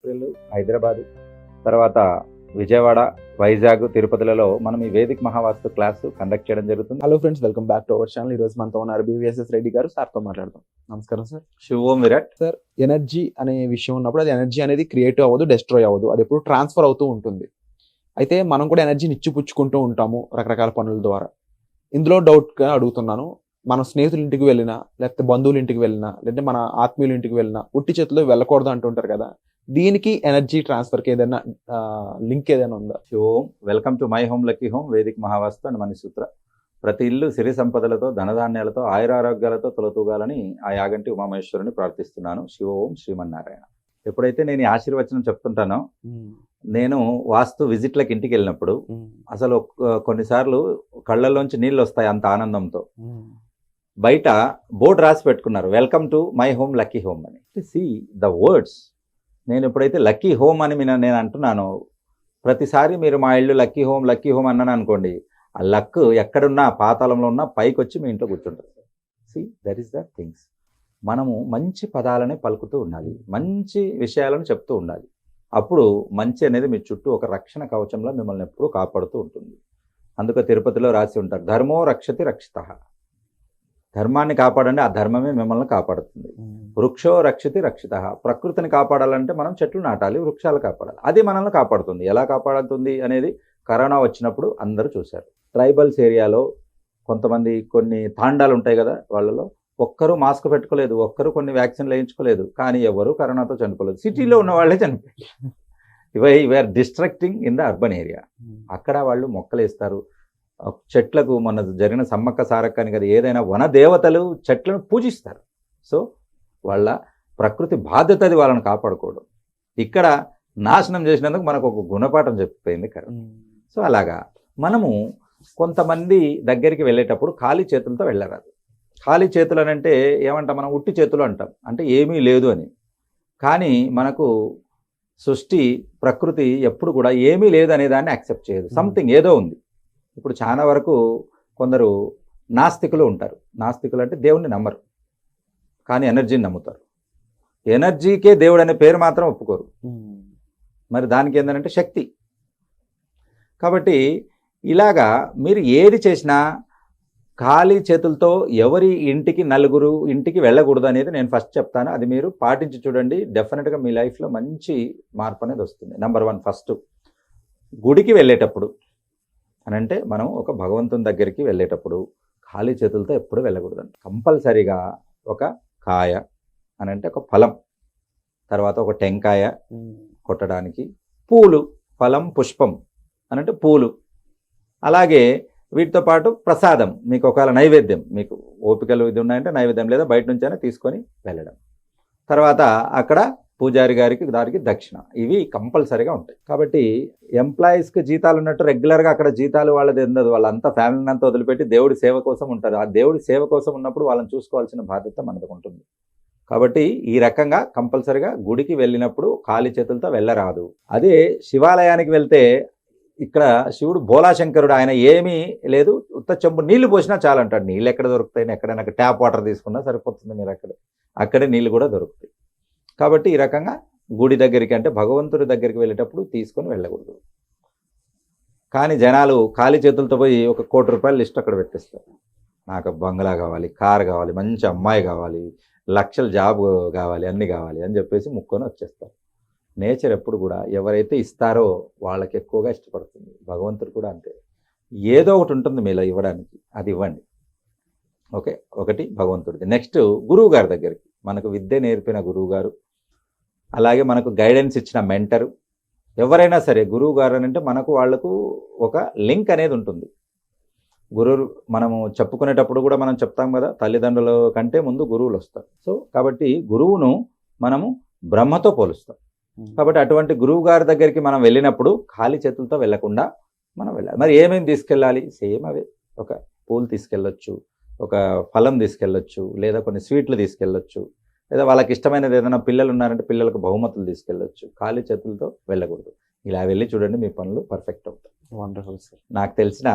April Hyderabad, తర్వాత విజయవాడ, వైజాగ్, తిరుపతిలలో మనం ఈ వేదిక మహావాస్తు క్లాసు కండక్ట్ చేయడం జరుగుతుంది. Hello friends, welcome back to our channel. ఈ రోజు మనతో ఉన్నారు బివిఎస్ఎస్ రెడ్డి గారు. సార్తో మాట్లాడదాం. నమస్కారం సార్. శుభోం విరాట్. సార్, ఎనర్జీ అనే విషయం ఉన్నప్పుడు అది ఎనర్జీ అనేది క్రియేటివ్ అవ్వదు, డెస్ట్రాయ్ అవ్వదు, అది ఎప్పుడు ట్రాన్స్ఫర్ అవుతూ ఉంటుంది. అయితే మనం కూడా ఎనర్జీని ఇచ్చిపుచ్చుకుంటూ ఉంటాము రకరకాల పనుల ద్వారా. ఇందులో డౌట్గా అడుగుతున్నాను, మన స్నేహితుల ఇంటికి వెళ్ళినా, లేకపోతే బంధువుల ఇంటికి వెళ్ళినా, లేదంటే మన ఆత్మీయుల ఇంటికి వెళ్ళినా ఉట్టి చేతిలో వెళ్ళకూడదు అంటుంటారు కదా, దీనికి ఎనర్జీ ట్రాన్స్ఫర్కి ఏదైనా లింక్ ఏదైనా ఉందా? శుభోం. Welcome to my home lucky home, వేదిక మహావాస్తు అండ్ మణిసూత్ర. ప్రతి ఇల్లు సిరి సంపదలతో, ధనధాన్యాలతో, ఆయురారోగ్యాలతో తొలతూగాలని ఆ యాగంటి ఉమామహేశ్వరుని ప్రార్థిస్తున్నాను. శివోం శ్రీమన్నారాయణ. ఎప్పుడైతే నేను ఈ ఆశీర్వచనం చెప్తుంటానో, నేను వాస్తు విజిట్లకు ఇంటికి వెళ్ళినప్పుడు అసలు కొన్నిసార్లు కళ్ళల్లోంచి నీళ్ళు వస్తాయి అంత ఆనందంతో. బయట బోర్డు రాసి పెట్టుకున్నారు, welcome to my home lucky home అని. See the words. నేను ఎప్పుడైతే లక్కీ హోమ్ అని నేను అంటున్నానో, ప్రతిసారి మీరు మా ఇల్లు లక్కీ హోమ్ అన్నాను అనుకోండి, ఆ లక్ ఎక్కడున్నా, పాతాళంలో ఉన్నా పైకి వచ్చి మీ ఇంట్లో కూర్చుంటారు. See that is the things. మనము మంచి పదాలని పలుకుతూ ఉండాలి, మంచి విషయాలను చెప్తూ ఉండాలి. అప్పుడు మంచి అనేది మీ చుట్టూ ఒక రక్షణ కవచంలో మిమ్మల్ని ఎప్పుడూ కాపాడుతూ ఉంటుంది. అందుకే తిరుపతిలో రాసి ఉంటారు, ధర్మో రక్షతి రక్షితః. ధర్మాన్ని కాపాడండి, ఆ ధర్మమే మిమ్మల్ని కాపాడుతుంది. వృక్షో రక్షతి రక్షితః. ప్రకృతిని కాపాడాలంటే మనం చెట్లు నాటాలి, వృక్షాలు కాపాడాలి, అది మనల్ని కాపాడుతుంది. ఎలా కాపాడుతుంది అనేది కరోనా వచ్చినప్పుడు అందరూ చూశారు. ట్రైబల్స్ ఏరియాలో కొంతమంది కొన్ని తాండాలు ఉంటాయి కదా, వాళ్ళలో ఒక్కరూ మాస్క్ పెట్టుకోలేదు, ఒక్కరు కొన్ని వ్యాక్సిన్లు వేయించుకోలేదు, కానీ ఎవరు కరోనాతో చనిపోలేదు. సిటీలో ఉన్న వాళ్ళే చనిపోయారు. ఇవే destructing in the urban area. అక్కడ వాళ్ళు మొక్కలు వేస్తారు, చెట్లకు మన జరిగిన సమ్మక్క సారక్క అని కదా, ఏదైనా వన దేవతలు చెట్లను పూజిస్తారు. సో వాళ్ళ ప్రకృతి బాధ్యత అది, వాళ్ళని కాపాడుకోవడం. ఇక్కడ నాశనం చేసినందుకు మనకు ఒక గుణపాఠం చెప్పిపోయింది కరోనా. సో అలాగా మనము కొంతమంది దగ్గరికి వెళ్ళేటప్పుడు ఖాళీ చేతులతో వెళ్ళరాదు. ఖాళీ చేతులు అని అంటే ఏమంటాం మనం, ఉట్టి చేతులు అంటాం, అంటే ఏమీ లేదు అని. కానీ మనకు సృష్టి, ప్రకృతి ఎప్పుడు కూడా ఏమీ లేదు అనే దాన్ని యాక్సెప్ట్ చేయదు, సంథింగ్ ఏదో ఉంది. ఇప్పుడు చాలా వరకు కొందరు నాస్తికులు ఉంటారు. నాస్తికులు అంటే దేవుణ్ణి నమ్మరు, కానీ ఎనర్జీని నమ్ముతారు. ఎనర్జీకే దేవుడు అనే పేరు మాత్రం ఒప్పుకోరు. మరి దానికి ఏంటంటే శక్తి. కాబట్టి ఇలాగా మీరు ఏది చేసినా ఖాళీ చేతులతో ఎవరి ఇంటికి, నలుగురు ఇంటికి వెళ్ళకూడదు అనేది నేను ఫస్ట్ చెప్తాను. అది మీరు పాటించి చూడండి, డెఫినెట్గా మీ లైఫ్లో మంచి మార్పు అనేది వస్తుంది. నెంబర్ 1, ఫస్ట్ గుడికి వెళ్ళేటప్పుడు అని అంటే, మనం ఒక భగవంతుని దగ్గరికి వెళ్ళేటప్పుడు ఖాళీ చేతులతో ఎప్పుడు వెళ్ళకూడదండి. కంపల్సరీగా ఒక కాయ అని అంటే ఒక ఫలం, తర్వాత ఒక టెంకాయ కొట్టడానికి, పూలు, ఫలం, పుష్పం అని అంటే పూలు, అలాగే వీటితో పాటు ప్రసాదం, మీకు ఒకవేళ నైవేద్యం, మీకు ఓపికలు ఇది ఉన్నాయంటే నైవేద్యం, లేదా బయట నుంచి అయినా తీసుకొని వెళ్ళడం. తర్వాత అక్కడ పూజారి గారికి దానికి దక్షిణ, ఇవి కంపల్సరీగా ఉంటాయి. కాబట్టి ఎంప్లాయీస్కి జీతాలు ఉన్నట్టు రెగ్యులర్గా అక్కడ జీతాలు వాళ్ళది ఉండదు. వాళ్ళంతా ఫ్యామిలీని అంతా వదిలిపెట్టి దేవుడి సేవ కోసం ఉంటారు. ఆ దేవుడి సేవ కోసం ఉన్నప్పుడు వాళ్ళని చూసుకోవాల్సిన బాధ్యత మనకు ఉంటుంది. కాబట్టి ఈ రకంగా కంపల్సరీగా గుడికి వెళ్ళినప్పుడు ఖాళీ చేతులతో వెళ్ళరాదు. అదే శివాలయానికి వెళ్తే, ఇక్కడ శివుడు భోలాశంకరుడు, ఆయన ఏమీ లేదు, ఉత్త చెంబు నీళ్లు పోసినా చాలంటాడు. నీళ్ళు ఎక్కడ దొరుకుతాయి? ఎక్కడైనా ట్యాప్ వాటర్ తీసుకున్నా సరిపోతుంది, మీరు అక్కడే నీళ్ళు కూడా దొరుకుతాయి. కాబట్టి ఈ రకంగా గుడి దగ్గరికి, అంటే భగవంతుడి దగ్గరికి వెళ్ళేటప్పుడు తీసుకొని వెళ్ళకూడదు. కానీ జనాలు ఖాళీ చేతులతో పోయి ఒక ₹1 కోటి లిస్ట్ అక్కడ పెట్టేస్తారు. నాకు బంగ్లా కావాలి, కార్ కావాలి, మంచి అమ్మాయి కావాలి, లక్షల జాబ్ కావాలి, అన్నీ కావాలి అని చెప్పేసి ముక్కొని వచ్చేస్తారు. నేచర్ ఎప్పుడు కూడా ఎవరైతే ఇస్తారో వాళ్ళకి ఎక్కువగా ఇష్టపడుతుంది. భగవంతుడు కూడా అంతే, ఏదో ఒకటి ఉంటుంది మీలో ఇవ్వడానికి, అది ఇవ్వండి. ఓకే, ఒకటి భగవంతుడిది. నెక్స్ట్ గురువు గారి దగ్గరికి, మనకు విద్య నేర్పిన గురువు గారు, అలాగే మనకు గైడెన్స్ ఇచ్చిన మెంటరు, ఎవరైనా సరే గురువు గారు అని అంటే మనకు వాళ్లకు ఒక లింక్ అనేది ఉంటుంది. గురువు మనము చెప్పుకునేటప్పుడు కూడా మనం చెప్తాం కదా, తల్లిదండ్రుల కంటే ముందు గురువులు వస్తారు. సో కాబట్టి గురువును మనము బ్రహ్మతో పోలుస్తాం. కాబట్టి అటువంటి గురువు గారి దగ్గరికి మనం వెళ్ళినప్పుడు ఖాళీ చేతులతో వెళ్లకుండా మనం వెళ్ళాలి. మరి ఏమేమి తీసుకెళ్ళాలి? సేమ్ అవే, ఒక పూలు తీసుకెళ్ళొచ్చు, ఒక ఫలం తీసుకెళ్ళొచ్చు, లేదా కొన్ని స్వీట్లు తీసుకెళ్ళొచ్చు, లేదా వాళ్ళకి ఇష్టమైనది ఏదైనా, పిల్లలు ఉన్నారంటే పిల్లలకు బహుమతులు తీసుకెళ్ళొచ్చు. ఖాళీ చేతులతో వెళ్ళకూడదు. ఇలా వెళ్ళి చూడండి, మీ పనులు పర్ఫెక్ట్ అవుతాయి. Wonderful sir. నాకు తెలిసిన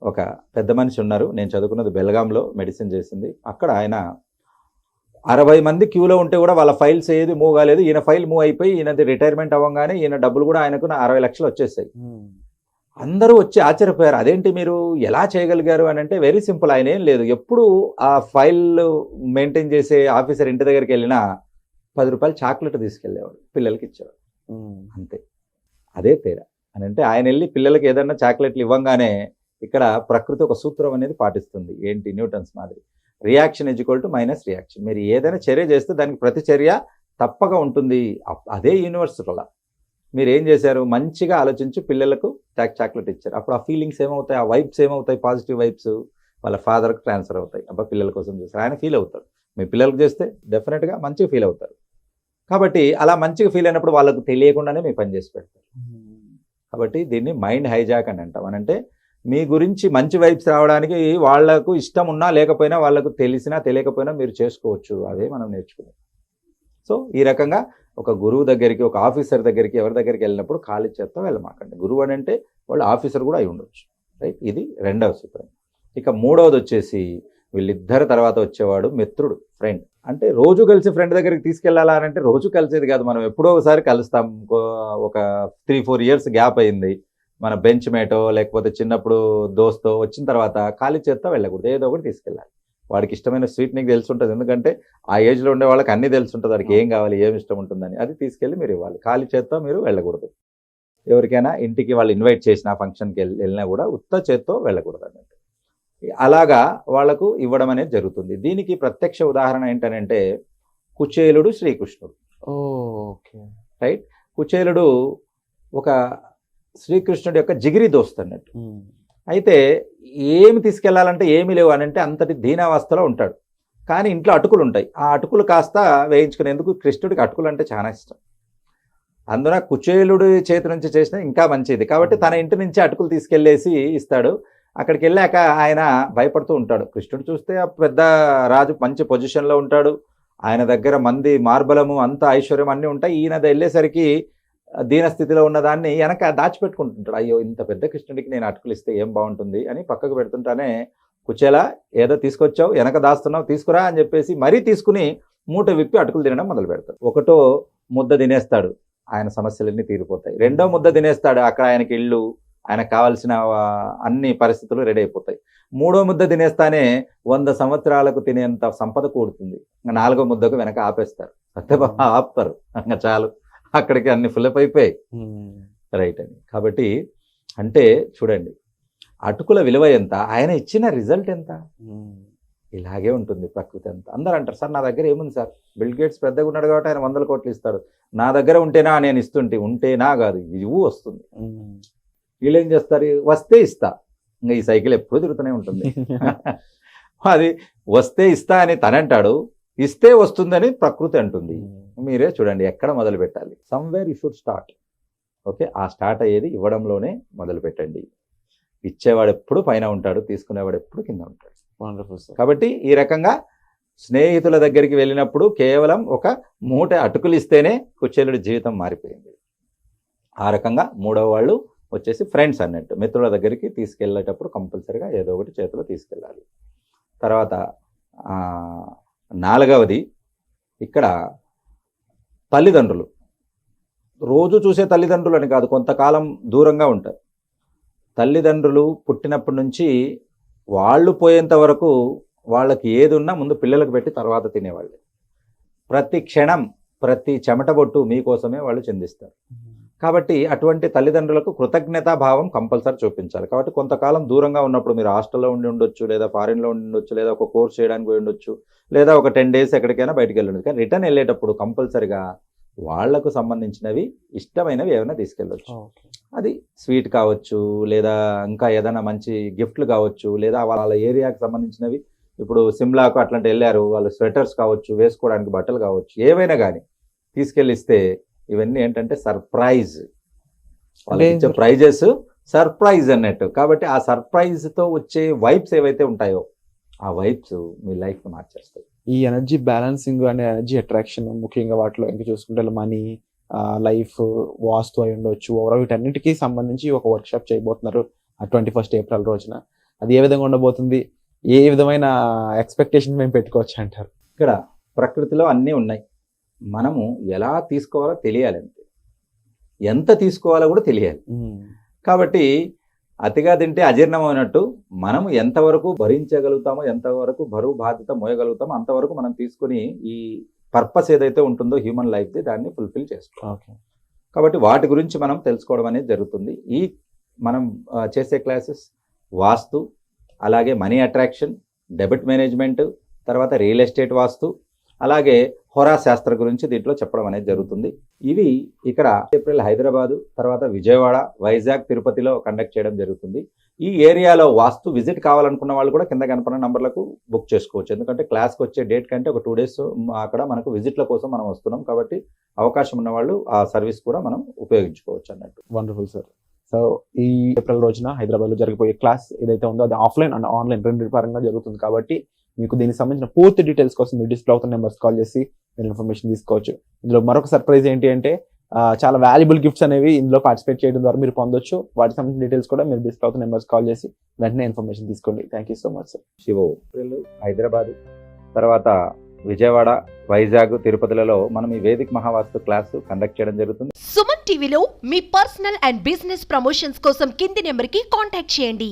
ఒక పెద్ద మనిషి ఉన్నారు, నేను చదువుకున్నది బెల్గాంలో, మెడిసిన్ చేసింది. అక్కడ ఆయన 60 మంది క్యూలో ఉంటే కూడా వాళ్ళ ఫైల్స్ ఏది మూవ్ కాలేదు. ఈయన ఫైల్ మూవ్ అయిపోయి ఈయనది రిటైర్మెంట్ అవ్వగానే ఈయన డబ్బులు కూడా ఆయనకు 60 లక్షలు వచ్చేసాయి. అందరూ వచ్చి ఆశ్చర్యపోయారు. అదేంటి మీరు ఎలా చేయగలిగారు అని అంటే వెరీ సింపుల్. ఆయన ఏం లేదు, ఎప్పుడు ఆ ఫైల్ మెయింటైన్ చేసే ఆఫీసర్ ఇంటి దగ్గరికి వెళ్ళినా 10 రూపాయలు చాక్లెట్ తీసుకెళ్ళేవాడు, పిల్లలకి ఇచ్చేవాడు, అంతే. అదే తేడా అని అంటే ఆయన వెళ్ళి పిల్లలకి ఏదన్నా చాక్లెట్లు ఇవ్వంగానే ఇక్కడ ప్రకృతి ఒక సూత్రం అనేది పాటిస్తుంది. ఏంటి? న్యూటన్స్ మాదిరి reaction equal to minus reaction. మీరు ఏదైనా చర్య చేస్తే దానికి ప్రతిచర్య తప్పక ఉంటుంది. అదే యూనివర్సిటీలో మీరు ఏం చేశారు? మంచిగా ఆలోచించి పిల్లలకు చాక్లెట్ ఇచ్చారు. అప్పుడు ఆ ఫీలింగ్స్ ఏమవుతాయి? ఆ వైబ్స్ ఏమవుతాయి? పాజిటివ్ వైబ్స్ వాళ్ళ ఫాదర్కి ట్రాన్స్ఫర్ అవుతాయి. అబ్బా పిల్లల కోసం చేస్తారు, ఆయన ఫీల్ అవుతాడు. మీ పిల్లలకు చేస్తే డెఫినెట్గా మంచిగా ఫీల్ అవుతారు. కాబట్టి అలా మంచిగా ఫీల్ అయినప్పుడు వాళ్ళకు తెలియకుండానే మీ పని చేసి పెడతారు. కాబట్టి దీన్ని మైండ్ హైజాక్ అని అంటాం. అనంటే మీ గురించి మంచి వైబ్స్ రావడానికి వాళ్లకు ఇష్టం ఉన్నా లేకపోయినా, వాళ్ళకు తెలిసినా తెలియకపోయినా మీరు చేసుకోవచ్చు. అదే మనం నేర్చుకునేది. సో ఈ రకంగా ఒక గురువు దగ్గరికి, ఒక ఆఫీసర్ దగ్గరికి, ఎవరి దగ్గరికి వెళ్ళినప్పుడు ఖాళీ చేత్తో వెళ్ళమాకండి. గురువు అని అంటే వాళ్ళు ఆఫీసర్ కూడా అయి ఉండొచ్చు, రైట్? ఇది రెండవ సూత్రం. ఇక మూడవది వచ్చేసి వీళ్ళిద్దరి తర్వాత వచ్చేవాడు మిత్రుడు, ఫ్రెండ్. అంటే రోజు కలిసి ఫ్రెండ్ దగ్గరికి తీసుకెళ్లాలా అని అంటే రోజు కలిసేది కాదు. మనం ఎప్పుడో ఒకసారి కలుస్తాం. ఒక 3-4 ఇయర్స్ గ్యాప్ అయింది. మన బెంచ్ మేటో లేకపోతే చిన్నప్పుడు దోస్తో వచ్చిన తర్వాత ఖాళీ చేత్తో వెళ్ళకూడదు. ఏదో ఒకటి తీసుకెళ్ళాలి. వాడికి ఇష్టమైన స్వీట్ నీకు తెలుసుంటుంది, ఎందుకంటే ఆ ఏజ్లో ఉండే వాళ్ళకి అన్నీ తెలుసుంటుంది. వాడికి ఏం కావాలి, ఏం ఇష్టం ఉంటుందని అది తీసుకెళ్ళి మీరు ఇవ్వాలి. ఖాళీ చేత్తో మీరు వెళ్ళకూడదు. ఎవరికైనా ఇంటికి వాళ్ళు ఇన్వైట్ చేసిన ఫంక్షన్కి వెళ్ళినా కూడా ఉత్త చేత్తో వెళ్ళకూడదు అన్నట్టు. అలాగా వాళ్లకు ఇవ్వడం అనేది జరుగుతుంది. దీనికి ప్రత్యక్ష ఉదాహరణ ఏంటనంటే కుచేలుడు, శ్రీకృష్ణుడు. Okay, right? కుచేలుడు ఒక శ్రీకృష్ణుడి యొక్క జిగిరి దోస్త్ అన్నట్టు. అయితే ఏమి తీసుకెళ్లాలంటే ఏమీ లేవు అని అంటే అంతటి దీనావస్థలో ఉంటాడు. కానీ ఇంట్లో అటుకులు ఉంటాయి. ఆ అటుకులు కాస్త వేయించుకునేందుకు కృష్ణుడికి అటుకులు అంటే చాలా ఇష్టం. అందున కుచేలుడి చేతి నుంచి చేసిన ఇంకా మంచిది కాబట్టి తన ఇంటి నుంచి అటుకులు తీసుకెళ్లేసి ఇస్తాడు. అక్కడికి వెళ్ళాక ఆయన భయపడుతూ ఉంటాడు. కృష్ణుడు చూస్తే పెద్ద రాజు, మంచి పొజిషన్లో ఉంటాడు. ఆయన దగ్గర మంది మార్బలము అంత ఐశ్వర్యం అన్నీ ఉంటాయి. ఈయన వెళ్ళేసరికి దీనస్థితిలో ఉన్నదాన్ని వెనక దాచిపెట్టుకుంటుంటాడు. అయ్యో ఇంత పెద్ద కృష్ణుడికి నేను అటుకులు ఇస్తే ఏం బాగుంటుంది అని పక్కకు పెడుతుంటానే కుచేలా ఏదో తీసుకొచ్చావు, వెనక దాస్తున్నావు, తీసుకురా అని చెప్పేసి మరీ తీసుకుని మూట విప్పి అటుకులు తినడం మొదలు పెడతాడు. ఒకటో ముద్ద తినేస్తాడు, ఆయన సమస్యలన్నీ తీరిపోతాయి. రెండో ముద్ద తినేస్తాడు, అక్కడ ఆయనకి ఇల్లు, ఆయనకు కావాల్సిన అన్ని పరిస్థితులు రెడీ అయిపోతాయి. మూడో ముద్ద తినేస్తానే 100 సంవత్సరాలకు తినేంత సంపద కూడుతుంది. ఇంకా 4వ ముద్దకు వెనక ఆపేస్తారు. ఆపుతారు, ఇంకా చాలు, అక్కడికి అన్ని ఫుల్లప్ అయిపోయాయి, రైట్ అని. కాబట్టి అంటే చూడండి అటుకుల విలువ ఎంత, ఆయన ఇచ్చిన రిజల్ట్ ఎంత. ఇలాగే ఉంటుంది ప్రకృతి అంతా. అందరూ అంటారు, సార్ నా దగ్గర ఏముంది సార్, బిల్ గేట్స్ పెద్దగా ఉన్నాడు కాబట్టి ఆయన 100 కోట్లు ఇస్తాడు, నా దగ్గర ఉంటేనా నేను ఉంటేనా కాదు, ఇవ్వు వస్తుంది. వీళ్ళు ఏం చేస్తారు, వస్తే ఇస్తా, ఇంకా ఈ సైకిల్ ఎప్పుడు తిరుగుతూనే ఉంటుంది. అది వస్తే ఇస్తా అని తనంటాడు, ఇస్తే వస్తుందని ప్రకృతి అంటుంది. మీరే చూడండి ఎక్కడ మొదలు పెట్టాలి. Somewhere you should start. Okay, ఆ స్టార్ట్ అయ్యేది ఇవ్వడంలోనే మొదలు పెట్టండి. ఇచ్చేవాడు ఎప్పుడు పైన ఉంటాడు, తీసుకునేవాడు ఎప్పుడు కింద ఉంటాడు. కాబట్టి ఈ రకంగా స్నేహితుల దగ్గరికి వెళ్ళినప్పుడు కేవలం ఒక మూట అటుకులు ఇస్తేనే కుచేలుడి జీవితం మారిపోయింది. ఆ రకంగా మూడవ వాళ్ళు వచ్చేసి ఫ్రెండ్స్ అన్నట్టు. మిత్రుల దగ్గరికి తీసుకెళ్ళేటప్పుడు కంపల్సరిగా ఏదో ఒకటి చేతిలో తీసుకెళ్ళాలి. తర్వాత 4వది ఇక్కడ తల్లిదండ్రులు. రోజు చూసే తల్లిదండ్రులు అని కాదు, కొంతకాలం దూరంగా ఉంటారు. తల్లిదండ్రులు పుట్టినప్పటి నుంచి వాళ్ళు పోయేంత వరకు వాళ్ళకి ఏది ఉన్నా ముందు పిల్లలకు పెట్టి తర్వాత తినేవాళ్ళు. ప్రతి క్షణం, ప్రతి చెమటబొట్టు మీకోసమే వాళ్ళు చెందిస్తారు. కాబట్టి అటువంటి తల్లిదండ్రులకు కృతజ్ఞతాభావం కంపల్సరీ చూపించాలి. కాబట్టి కొంతకాలం దూరంగా ఉన్నప్పుడు మీరు హాస్టల్లో ఉండి ఉండొచ్చు, లేదా ఫారిన్లో ఉండి ఉండొచ్చు, లేదా ఒక కోర్స్ చేయడానికి పోయి ఉండొచ్చు, లేదా ఒక 10 డేస్ ఎక్కడికైనా బయటికి వెళ్ళండి. కానీ రిటర్న్ వెళ్ళేటప్పుడు కంపల్సరిగా వాళ్లకు సంబంధించినవి ఇష్టమైనవి ఏమైనా తీసుకెళ్ళొచ్చు. అది స్వీట్ కావచ్చు, లేదా ఇంకా ఏదైనా మంచి గిఫ్ట్లు కావచ్చు, లేదా వాళ్ళ ఏరియాకి సంబంధించినవి. ఇప్పుడు సిమ్లాకు అట్లాంటి వెళ్ళారు, వాళ్ళు స్వెటర్స్ కావచ్చు, వేసుకోవడానికి బట్టలు కావచ్చు, ఏవైనా కానీ తీసుకెళ్ళిస్తే ఇవన్నీ ఏంటంటే సర్ప్రైజ్. వాళ్ళకి ఇచ్చే ప్రైజెస్ సర్ప్రైజ్ అన్నట్టు. కాబట్టి ఆ సర్ప్రైజ్తో వచ్చే వైబ్స్ ఏవైతే ఉంటాయో ఆ వైబ్స్ మీ లైఫ్ని మార్చేస్తాయి. ఈ energy balancing and energy attraction ముఖ్యంగా వాటిలో ఇంకా చూసుకుంటే మనీ, లైఫ్, వాస్తు అయి ఉండొచ్చు, ఓవరాల్ వీటన్నిటికీ సంబంధించి ఒక వర్క్షాప్ చేయబోతున్నారు 21 ఏప్రిల్ రోజున. అది ఏ విధంగా ఉండబోతుంది, ఏ విధమైన ఎక్స్పెక్టేషన్ మేము పెట్టుకోవచ్చు అంటారు? ఇక్కడ ప్రకృతిలో అన్నీ ఉన్నాయి. మనము ఎలా తీసుకోవాలో తెలియాలి అంతే. ఎంత తీసుకోవాలో కూడా తెలియాలి. కాబట్టి అతిగా తింటే అజీర్ణమైనట్టు మనము ఎంతవరకు భరించగలుగుతామో, ఎంతవరకు బరువు బాధ్యత మోయగలుగుతామో అంతవరకు మనం తీసుకొని ఈ పర్పస్ ఏదైతే ఉంటుందో హ్యూమన్ లైఫ్ది దాన్ని ఫుల్ఫిల్ చేసుకోవాలి. ఓకే. కాబట్టి వాటి గురించి మనం తెలుసుకోవడం అనేది జరుగుతుంది. ఈ మనం చేసే క్లాసెస్ వాస్తు, అలాగే మనీ అట్రాక్షన్, డెబిట్ మేనేజ్మెంట్, తర్వాత రియల్ ఎస్టేట్ వాస్తు, అలాగే హోరా శాస్త్ర గురించి దీంట్లో చెప్పడం అనేది జరుగుతుంది. ఇవి ఇక్కడ ఏప్రిల్ హైదరాబాదు, తర్వాత విజయవాడ, వైజాగ్, తిరుపతిలో కండక్ట్ చేయడం జరుగుతుంది. ఈ ఏరియాలో వాస్తు విజిట్ కావాలనుకున్న వాళ్ళు కూడా కింద కనపడిన నంబర్లకు బుక్ చేసుకోవచ్చు. ఎందుకంటే క్లాస్కి వచ్చే డేట్ కంటే ఒక 2 days అక్కడ మనకు విజిట్ల కోసం మనం వస్తున్నాం. కాబట్టి అవకాశం ఉన్న వాళ్ళు ఆ సర్వీస్ కూడా మనం ఉపయోగించుకోవచ్చు అన్నట్టు. Wonderful sir. సో ఈ ఏప్రిల్ రోజున హైదరాబాద్లో జరిగిపోయే క్లాస్ ఏదైతే ఉందో అది ఆఫ్లైన్ అండ్ ఆన్లైన్ రెండు పరంగా జరుగుతుంది. కాబట్టి మీకు దీనికి సంబంధించిన పూర్తి డీటెయిల్స్ కోసం మీరు డిస్ప్లే అవుతున్న నెంబర్స్ కాల్ చేసి మీరు ఇన్ఫర్మేషన్ తీసుకోవచ్చు. ఇందులో మరొక సర్ప్రైజ్ ఏంటి అంటే చాలా వాల్యుబుల్ గిఫ్ట్స్ అనేవి ఇందులో పార్టిసిపేట్ చేయడం ద్వారా మీరు పొందొచ్చు. వాటికి సంబంధించిన డీటెయిల్స్ కూడా మీరు డిస్ప్లే అవుతున్న నెంబర్స్ కాల్ చేసి వెంటనే ఇన్ఫర్మేషన్ తీసుకోండి. Thank you so much sir. Shiva April Hyderabad, తర్వాత విజయవాడ, వైజాగ్, తిరుపతిలలో మనం ఈ వేదిక్ మహావాస్తు క్లాసు కండక్ట్ చేయడం జరుగుతుంది. సుమన్ టీవీలో మీ పర్సనల్ అండ్ బిజినెస్ ప్రమోషన్స్ కోసం కింది నెంబర్కి కాంటాక్ట్ చేయండి.